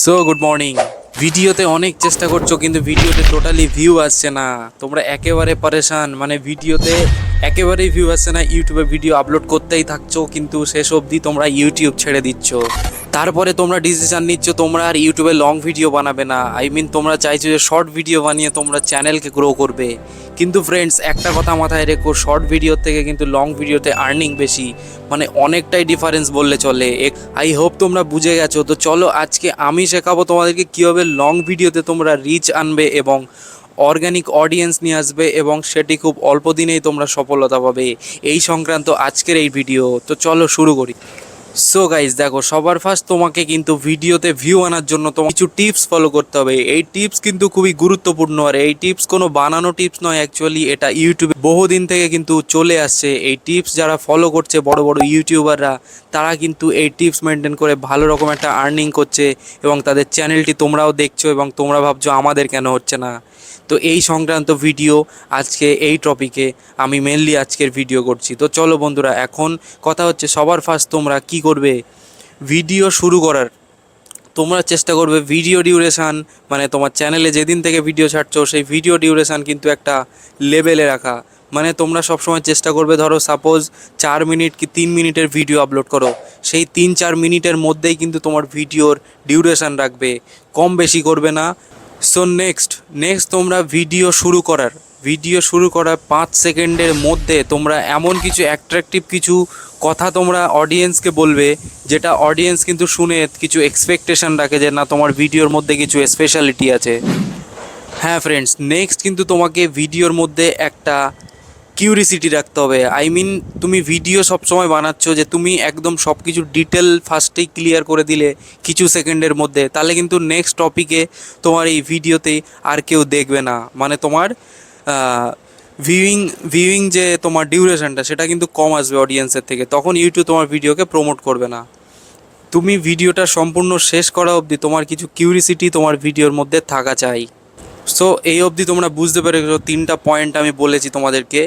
So good morning. ভিডিওতে অনেক চেষ্টা করছো কিন্তু ভিডিওতে টোটালি ভিউ আসছে না। তোমরা একেবারে পরেশান, মানে ভিডিওতে একেবারেই ভিউ আসছে না। ইউটিউবে ভিডিও আপলোড করতেই থাকছো কিন্তু শেষ অবধি তোমরা ইউটিউব ছেড়ে দিচ্ছ। তারপরে তোমরা ডিসিশন নিচ্ছ তোমরা আর ইউটিউবে লং ভিডিও বানাবে না। তোমরা চাইছো যে শর্ট ভিডিও বানিয়ে তোমরা চ্যানেলকে গ্রো করবে। কিন্তু ফ্রেন্ডস, একটা কথা মাথায় রেখো, শর্ট ভিডিও থেকে কিন্তু লং ভিডিওতে আর্নিং বেশি, মানে অনেকটাই ডিফারেন্স বললে চলে। আই হোপ তোমরা বুঝে গেছো। তো চলো আজকে আমি শেখাবো তোমাদেরকে কীভাবে লং ভিডিওতে তোমরা রিচ আনবে এবং অর্গানিক অডিয়েন্স নিয়ে আসবে এবং সেটি খুব অল্প দিনেই তোমরা সফলতা পাবে। এই সংক্রান্ত আজকের এই ভিডিও। তো চলো শুরু করি। সো গাইজ দেখো, সবার ফার্স্ট তোমাকে কিন্তু ভিডিওতে ভিউ আনার জন্য তোমাকে কিছু টিপস ফলো করতে হবে। এই টিপস কিন্তু খুবই গুরুত্বপূর্ণ, আর এই টিপস কোনো বানানো টিপস নয়, অ্যাকচুয়ালি এটা ইউটিউবে বহুদিন থেকে কিন্তু চলে আসছে। এই টিপস যারা ফলো করছে বড় বড় ইউটিউবাররা, তারা কিন্তু এই টিপস মেনটেন করে ভালো রকম একটা আর্নিং করছে এবং তাদের চ্যানেলটি তোমরাও দেখছো এবং তোমরা ভাবছো আমাদের কেন হচ্ছে না। তো এই সংক্রান্ত ভিডিও আজকে এই টপিকে আমি মেনলি আজকের ভিডিও করছি। তো চলো বন্ধুরা, এখন কথা হচ্ছে সবার ফার্স্ট তোমরা কি করবে। ভিডিও শুরু করার তোমরা চেষ্টা করবে ভিডিও ডিউরেশান, মানে তোমার চ্যানেলে যেদিন থেকে ভিডিও ছাড়ছো সেই ভিডিও ডিউরেশান কিন্তু একটা লেভেলে রাখা। মানে তোমরা সবসময় চেষ্টা করবে, ধরো সাপোজ 4 মিনিট কি 3 মিনিটের ভিডিও আপলোড করো, সেই 3-4 মিনিটের মধ্যেই কিন্তু তোমার ভিডিওর ডিউরেশান রাখবে, কম বেশি করবে না। সো নেক্সট তোমরা ভিডিও শুরু করার 5 সেকেন্ডের মধ্যে তোমরা এমন কিছু অ্যাট্রাকটিভ কিছু কথা তোমরা অডিয়েন্সকে বলবে, যেটা অডিয়েন্স কিন্তু শুনে কিছু এক্সপেকটেশন রাখে যে না, তোমার ভিডিওর মধ্যে কিছু স্পেশালিটি আছে। হ্যাঁ ফ্রেন্ডস, নেক্সট কিন্তু তোমাকে ভিডিওর মধ্যে একটা কিউরিসিটি রাখতে হবে। তুমি ভিডিও সবসময় বানাচ্ছ যে তুমি একদম সব কিছু ডিটেল ফার্স্টেই ক্লিয়ার করে দিলে কিছু সেকেন্ডের মধ্যে, তাহলে কিন্তু নেক্সট টপিকে তোমার এই ভিডিওতে আর কেউ দেখবে না। মানে তোমার ভিউইং ভিউইং যে তোমার ডিউরেশনটা সেটা কিন্তু কম আসবে অডিয়েন্সের থেকে, তখন ইউটিউব তোমার ভিডিওকে প্রমোট করবে না। তুমি ভিডিওটা সম্পূর্ণ শেষ করা অবধি তোমার কিছু কিউরিসিটি তোমার ভিডিওর মধ্যে থাকা চাই। সো এই অবধি তোমরা বুঝতে পেরেছো 3টা পয়েন্ট আমি বলেছি তোমাদেরকে।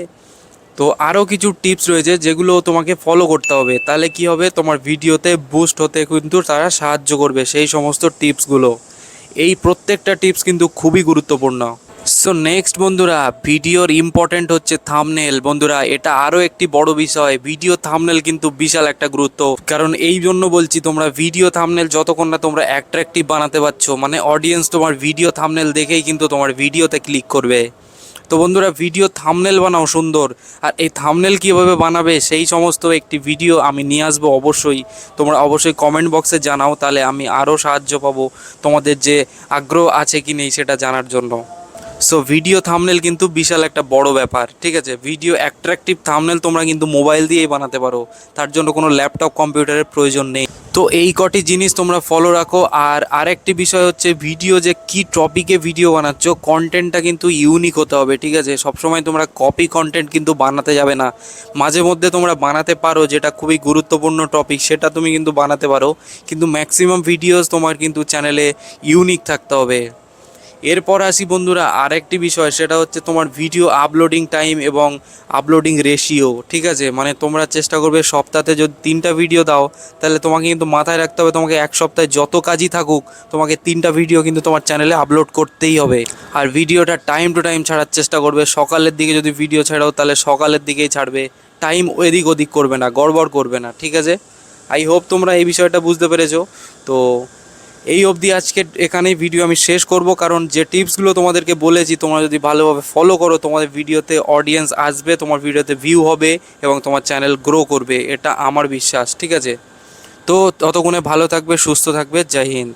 তো আরও কিছু টিপস রয়েছে যেগুলো তোমাকে ফলো করতে হবে, তাহলে কি হবে, তোমার ভিডিওতে বুস্ট হতে কিন্তু তারা সাহায্য করবে। সেই সমস্ত টিপসগুলো, এই প্রত্যেকটা টিপস কিন্তু খুবই গুরুত্বপূর্ণ। সো নেক্সট বন্ধুরা, ভিডিওর ইম্পর্ট্যান্ট হচ্ছে থাম্বনেল। বন্ধুরা, এটা আরও একটি বড় বিষয়। ভিডিও থাম্বনেল কিন্তু বিশাল একটা গুরুত্ব, কারণ এই জন্য বলছি, তোমরা ভিডিও থাম্বনেল যতক্ষণ না তোমরা অ্যাট্রাকটিভ বানাতে পারছো, মানে অডিয়েন্স তোমার ভিডিও থাম্বনেল দেখেই কিন্তু তোমার ভিডিওতে ক্লিক করবে। তো বন্ধুরা, ভিডিও থাম্বনেল বানাও সুন্দর। আর এই থাম্বনেল কীভাবে বানাবে সেই সমস্ত একটি ভিডিও আমি নিয়ে আসবো অবশ্যই। তোমরা অবশ্যই কমেন্ট বক্সে জানাও, তাহলে আমি আরও সাহায্য পাবো তোমাদের যে আগ্রহ আছে কি নেই সেটা জানার জন্য। সো ভিডিও থাম্বনেল কিন্তু বিশাল একটা বড় ব্যাপার, ঠিক আছে। ভিডিও অ্যাট্রাকটিভ থাম্বনেল তোমরা কিন্তু মোবাইল দিয়েই বানাতে পারো, তার জন্য কোনো ল্যাপটপ কম্পিউটারের প্রয়োজন নেই। তো এই কটি জিনিস তোমরা ফলো রাখো। আর আরেকটি বিষয় হচ্ছে, ভিডিও যে কী টপিকে ভিডিও বানাচ্ছ, কন্টেন্টটা কিন্তু ইউনিক হতে হবে, ঠিক আছে। সবসময় তোমরা কপি কন্টেন্ট কিন্তু বানাতে যাবে না। মাঝে মধ্যে তোমরা বানাতে পারো, যেটা খুবই গুরুত্বপূর্ণ টপিক সেটা তুমি কিন্তু বানাতে পারো, কিন্তু ম্যাক্সিমাম ভিডিওস তোমার কিন্তু চ্যানেলে ইউনিক থাকতে হবে। এরপর আসি বন্ধুরা আরেকটি বিষয়, সেটা হচ্ছে তোমার ভিডিও আপলোডিং টাইম এবং আপলোডিং রেশিও, ঠিক আছে। মানে তোমরা চেষ্টা করবে সপ্তাহে যদি 3টা ভিডিও দাও, তাহলে তোমাকে কিন্তু মাথায় রাখতে হবে, তোমাকে এক সপ্তাহে যত কাজই থাকুক তোমাকে 3টা ভিডিও কিন্তু তোমার চ্যানেলে আপলোড করতেই হবে। আর ভিডিওটা টাইম টু টাইম ছাড়ার চেষ্টা করবে। সকালের দিকে যদি ভিডিও ছাড়াও তাহলে সকালের দিকেই ছাড়বে, টাইম এদিক ওদিক করবে না, গড়বড় করবে না, ঠিক আছে। আই হোপ তোমরা এই বিষয়টা বুঝতে পেরেছো। তো এই অবধি আজকে এখানেই ভিডিও আমি শেষ করব, কারণ যে টিপসগুলো তোমাদেরকে বলেছি তোমরা যদি ভালোভাবে ফলো করো, তোমাদের ভিডিওতে অডিয়েন্স আসবে, তোমার ভিডিওতে ভিউ হবে এবং তোমার চ্যানেল গ্রো করবে, এটা আমার বিশ্বাস, ঠিক আছে। তো ততক্ষণে ভালো থাকবে, সুস্থ থাকবে। জয় হিন্দ।